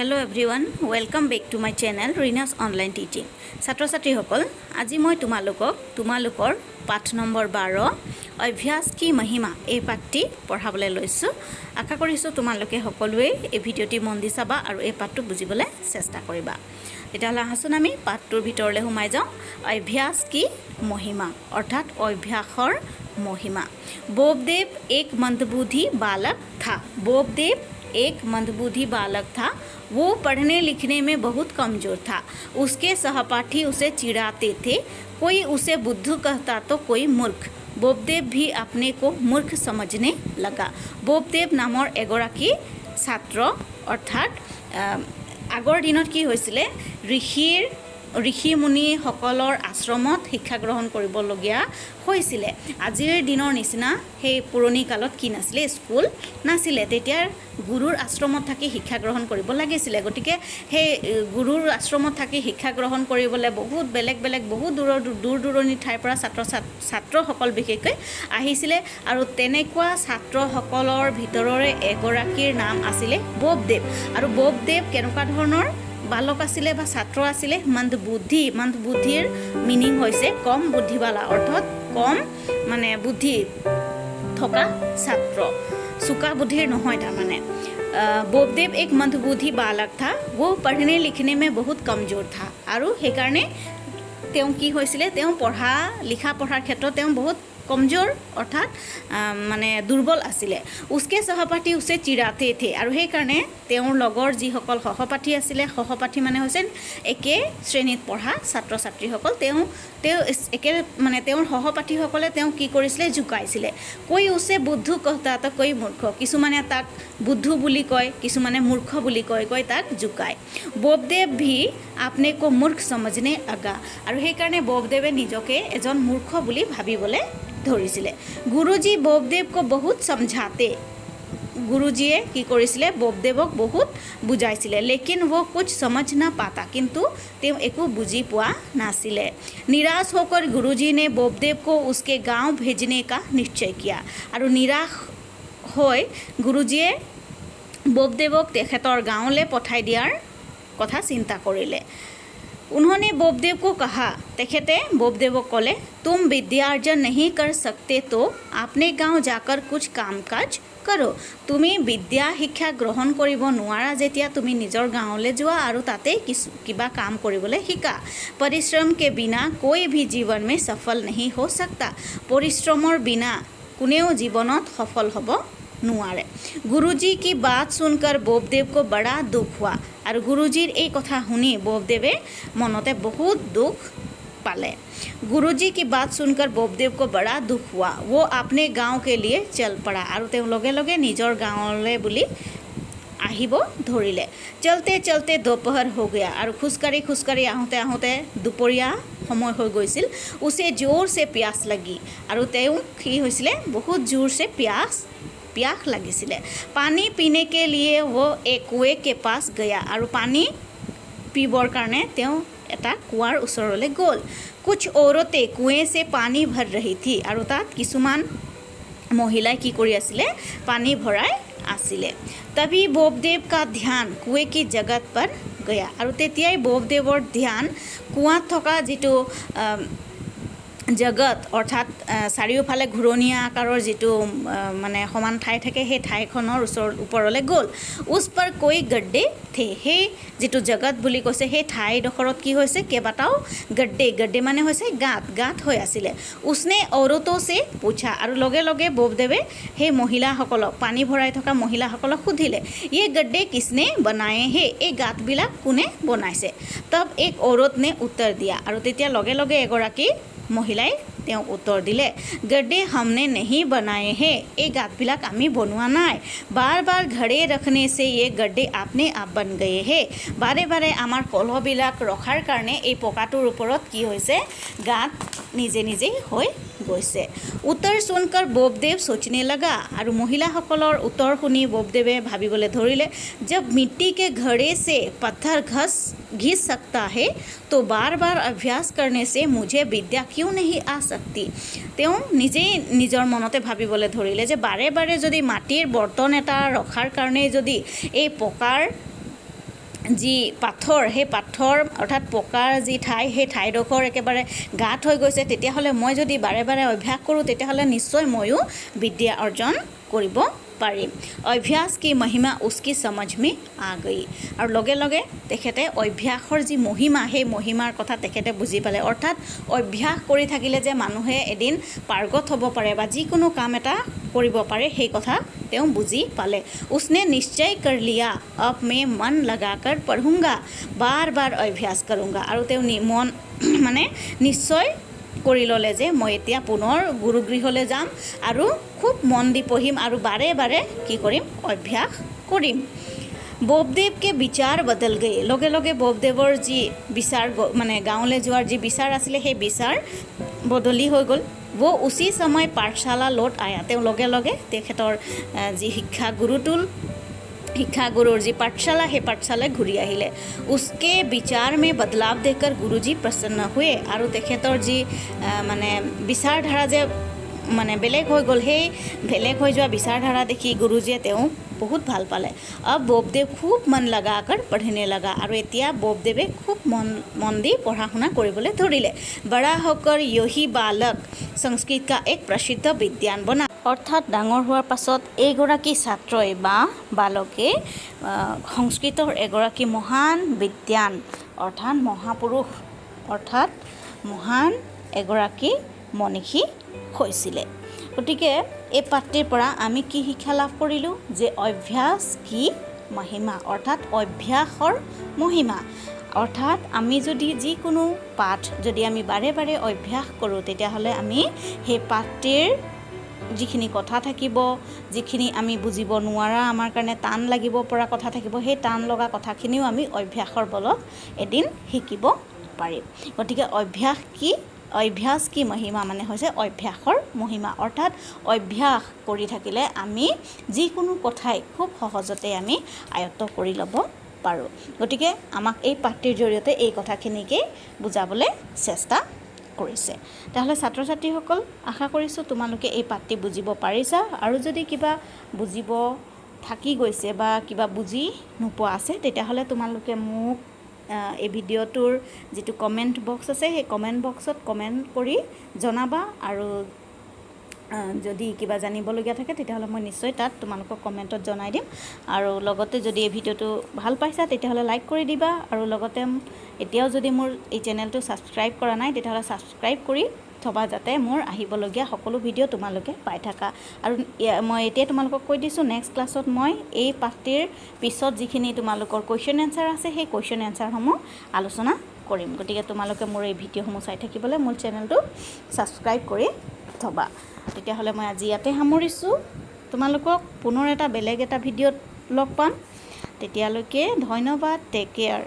Hello everyone welcome back to my channel Reena's online teaching छात्र छात्री सकल आज मैं तुम्हालोकर पाठ नम्बर 12 अभ्यास की महिमा এই পাঠটি পঢ়াবলৈ লৈছো আশা কৰিছো তোমালোকে সকলোৱে এই ভিডিওটি মন দি চাবা আৰু এই পাঠটো বুজিবলৈ চেষ্টা কৰিবা তেতিয়াহ'লে আহচোন আমি পাঠটোৰ ভিতৰলৈ সোমাই যাওঁ अभ्यास की महिमा अर्थात अभ्यासर महिमा बोबदेव एक मंदबुद्धि बालक था बोबदेव एक मंदबुद्धि बालक था वो पढ़ने लिखने में बहुत कमज़ोर था उसके सहपाठी उसे चिढ़ाते थे कोई उसे बुद्धू कहता तो कोई मूर्ख बोबदेव भी अपने को मूर्ख समझने लगा बोबदेव नाমৰ एगराकी छात्र अर्थात आगर दिनत की होइसिले ऋषि मुनि सकলৰ आश्रमत शिक्षा ग्रहण কৰিবলগীয়া হৈছিলে আজিৰ দিনৰ নিচিনা সেই পুৰণি কালত কি নাছিলে স্কুল নাছিলে তেতিয়া গুৰুৰ আশ্ৰমত থাকি শিক্ষা গ্ৰহণ কৰিব লাগিছিলে গতিকে সেই গুৰুৰ আশ্ৰমত থাকি শিক্ষা গ্ৰহণ কৰিবলৈ বহুত বেলেগ বহুত দূৰ দূৰণি ঠাইৰ পৰা ছাত্ৰ সকল বিশেষকৈ আহিছিলে আৰু তেনেকুৱা ছাত্ৰ সকলৰ ভিতৰৰে এগৰাকীৰ নাম আছিলে बोबदेव আৰু बोबदेव কেনেকুৱা ধৰণৰ बालक आसिले बा छात्र आसिले मंदबुद्धिर मिनिंग होइसे कम बुद्धिवाला अर्थात कम माने बुद्धि थका छात्र चुका बुद्धिर নহয় ता माने बोबदेव एक मंदबुद्धि बालक था वो पढ़ने लिखने में बहुत कमजोर था और हे कारणे तेও কি হৈছিলে তেও পঢ়া লিখা পঢ়াৰ ক্ষেত্ৰত তেও বহুত कमजोर अर्थात माने दुर्बल आसिले उसके सहपाठी उसे चिढ़ाते थे और हे कारणे तेओर लगर जी सकल सहपाठी आसिले सहपाठी माने होइसे एके श्रेणीत पढ़ा छात्र छात्री सकल तेओ एके माने तेओर सहपाठी सकले तेओ की करिसिले जुकाइसिले कोई उसे बुद्धू कहता तो कोई मूर्ख किसुमाने ताक बुद्धू बुली कय किसुमाने मूर्ख बुली कय ताक जुकाय बोबदेव भी आपने को मूर्ख समझने लगा और हे कारणे बोबदेवे निजके एजन मूर्ख बुली भाबिबले धरिसिले गुरुजी बोबदेव को बहुत समझाते गुरुजीए की करिसिले बोबदेवक बहुत बुझाइसिले लेकिन वो कुछ समझ ना पाता किंतु तेव एको बुझी पुआ नासिले निराश होकर गुरुजी ने बोबदेव को उसके गांव भेजने का निश्चय किया और निराश होय गुरुजीए बोबदेवक तेखेतर गाँवले पठाई दियार कथा चिंता करिले उन्होंने बोबदेव को कहा तेखेते बोबदेव कले तुम विद्या अर्जन नहीं कर सकते तो अपने गाँव जाकर कुछ काम काज करो तुमी विद्या शिक्षा ग्रहण करिब नोवारा जेतिया तुमी निजर गाँवले जोआ और ताते किबा काम करिबले शिका परिश्रम के बिना कोई भी जीवन में सफल नहीं हो सकता परिश्रमर बिना कोनेও जीवनत सफल हब नुआरे गुरुजी की बात सुनकर बोबदेव को बड़ा दुख हुआ और गुरुजीर एक कथा शुनी बोबदेवे मनते बहुत दुख पाले गुरुजी की बात सुनकर बोबदेव को बड़ा दुख हुआ वो अपने गांव के लिए चल पड़ा और ते लगे लगे निजर गाँवले बुली आहिब धरिले चलते चलते दोपहर हो गया और खुजकाढ़ी आहोते दुपरिया समय हो गई उसे जोर से प्यास लगी और की होइसिले बहुत जोर से प्यास लगिसिले पानी पीने के लिए वो एक कुएं के पास गया और पानी पीबर कारणे तेও এটা কুয়ার ওচৰলৈ গ'ল कुछ औरतें कुएं से पानी भर रही थी और तात किसुमान महिला की करि आसिले पानी भराय आसिले तभी बोबदेव का ध्यान कुएं की जगत पर गया और तेतियाई बोबदेवर ध्यान कुआत थका जिटो जगत अर्थात चारिওফালে ঘূৰণীয়া आकाৰৰ जिटो माने समान ठाई থাকে সেই ঠাইখনৰ ওপৰলৈ গ'ল उस पर कोई गड्ढे थे हे जिटो जगत বুলি কৈছে সেই ঠাইডখৰত কি হৈছে কেবাটাও गड्ढे माने হৈছে गाँत হৈ আছিলে उसने औरतों से पूछा और लगे लगे बोबदेवे हे महिलाসকলক पानी भराई থকা महिलाসকলক সুধিলে ये गड्ढे किसने बनाए हे এই গাঁতবিলাক কোনে বনাইছে तब एक औरत ने उत्तर दिया और তেতিয়া लगे लगे एगराकी महिलाए उत्तर दिले गड्ढे हमने नहीं बनाए हैं ये गाँतबिलाक आमी बनवा नाई बार बार घड़े रखने से ये गड्ढे अपने आप बन गए हैं बारे बारे आमार कलहबिलाक रखार कारणे ये पकाटोर ओपरत की होइसे गाँत निजे निजे होय গৈছে उत्तर सुनकर बोबदेव सोचने लगा और महिलाসকলৰ उत्तर शुनी बोबदेवे भाविबले धरिले जब मिट्टी के घड़े से पत्थर घिस सकता है तो बार बार अभ्यास करने से मुझे विद्या क्यों नहीं आ सकती तेও निजे निजर मनते भाविबले धरिले जे बारे बारे जदि माटिर बर्तन एटा रखार कारणे जदि ए पकार যি পাথৰ সেই পাথৰ অৰ্থাৎ পকাৰ যি ঠাই সেই ঠাইডোখৰ একেবাৰে গাঁত হৈ গৈছে তেতিয়াহ'লে মই যদি বাৰে বাৰে অভ্যাস কৰোঁ তেতিয়াহ'লে নিশ্চয় ময়ো বিদ্যা অৰ্জন কৰিব পাৰিম। অভ্যাস কি মহিমা উচকি সমঝ মে আ গই। আৰু লগে লগে তেখেতে অভ্যাসৰ যি মহিমা সেই মহিমাৰ কথা তেখেতে বুজি পালে। অৰ্থাৎ অভ্যাস কৰি থাকিলে যে মানুহে এদিন পাৰ্গত হ'ব পাৰে বা যিকোনো কাম এটা কৰিব পাৰে সেই কথা তেওঁ বুজি পালে। উসনে নিশ্চয় কৰ লিয়া अब मैं मन लगाकर पढ़ूंगा बार बार अभ्यास करूंगा। আৰু তেওঁ মন মানে নিশ্চয় কৰি ল'লে যে মই এতিয়া পুনৰ গুৰুগৃহলৈ যাম আৰু খুব মন দি পঢ়িম আৰু বাৰে বাৰে কি কৰিম অভ্যাস কৰিম। বপদেৱকে বিচাৰ বদল গৈ লগে লগে বপদেৱৰ যি বিচাৰ মানে গাঁৱলৈ যোৱাৰ যি বিচাৰ আছিলে সেই বিচাৰ বদলি হৈ গ'ল। वो उसी समय पाठशाला लौट आया। তেওঁ লগে লগে তেখেতৰ যি শিক্ষাগুৰুৰ যি পাঠশালা সেই পাঠশালাই ঘূৰি আহিলে। उसके विचार में बदलाव देखकर गुरुजी प्रसन्न हुए। আৰু তেখেতৰ যি মানে বিচাৰধাৰা যে মানে বেলেগ হৈ গ'ল সেই বেলেগ হৈ যোৱা বিচাৰধাৰা দেখি গুৰুজীয়ে তেওঁ বহুত ভাল পালে। अब बोपदेव खूब मन लगाकर पढ़ने लगा। আৰু এতিয়া बोपदेৱে খুব মন দি পঢ়া শুনা কৰিবলৈ ধৰিলে। बड़ा होकर यही बालक संस्कृत का एक प्रसिद्ध विद्वान बना। অৰ্থাৎ ডাঙৰ হোৱাৰ পাছত এইগৰাকী ছাত্ৰই বা বালকে সংস্কৃতৰ এগৰাকী মহান বিদ্বান অৰ্থাৎ মহাপুৰুষ অৰ্থাৎ মহান এগৰাকী মনীষী হৈছিলে। গতিকে এই পাঠটিৰ পৰা আমি কি শিক্ষা লাভ কৰিলোঁ যে অভ্যাস কি মহিমা অৰ্থাৎ অভ্যাসৰ মহিমা। অৰ্থাৎ আমি যদি যিকোনো পাঠ যদি আমি বাৰে বাৰে অভ্যাস কৰোঁ তেতিয়াহ'লে আমি সেই পাঠটিৰ যিখিনি কথা থাকিব যিখিনি আমি বুজিব নোৱাৰা আমাৰ কাৰণে টান লাগিব পৰা কথা থাকিব সেই টান লগা কথাখিনিও আমি অভ্যাসৰ বলত এদিন শিকিব পাৰিম। গতিকে অভ্যাস কি মহিমা মানে হৈছে অভ্যাসৰ মহিমা। অৰ্থাৎ অভ্যাস কৰি থাকিলে আমি যিকোনো কথাই খুব সহজতে আমি আয়ত্ত কৰি ল'ব পাৰোঁ। গতিকে আমাক এই পাঠটিৰ জৰিয়তে এই কথাখিনিকেই বুজাবলৈ চেষ্টা কৰিছে। তেতিয়াহ'লে ছাত্ৰ ছাত্ৰীসকল আশা কৰিছোঁ তোমালোকে এই পাঠটি বুজিব পাৰিছা। আৰু যদি কিবা বুজিব থাকি গৈছে বা কিবা বুজি নোপোৱা আছে তেতিয়াহ'লে তোমালোকে মোক এই ভিডিঅ'টোৰ যিটো কমেণ্ট বক্স আছে সেই কমেণ্ট বক্সত কমেণ্ট কৰি জনাবা। আৰু যদি কিবা জানিবলগীয়া থাকে তেতিয়াহ'লে মই নিশ্চয় তাত তোমালোকক কমেণ্টত জনাই দিম। আৰু লগতে যদি এই ভিডিঅ'টো ভাল পাইছা তেতিয়াহ'লে লাইক কৰি দিবা। আৰু লগতে এতিয়াও যদি মোৰ এই চেনেলটো ছাবস্ক্ৰাইব কৰা নাই তেতিয়াহ'লে ছাবস্ক্ৰাইব কৰি থবা যাতে মোৰ আহিবলগীয়া সকলো ভিডিঅ' তোমালোকে পাই থাকা। আৰু মই এতিয়া তোমালোকক কৈ দিছোঁ নেক্সট ক্লাছত মই এই পাঠটিৰ পিছত যিখিনি তোমালোকৰ কুৱেশ্যন এনচাৰ আছে সেই কুৱেশ্যন এনচাৰসমূহ আলোচনা কৰিম। গতিকে তোমালোকে মোৰ এই ভিডিঅ'সমূহ চাই থাকিবলৈ মোৰ চেনেলটো ছাবস্ক্ৰাইব কৰি থবা। তেতিয়াহ'লে মই আজি ইয়াতে সামৰিছোঁ। তোমালোকক পুনৰ বেলেগ এটা ভিডিঅ'ত লগ পাম। তেতিয়ালৈকে ধন্যবাদ। Take care.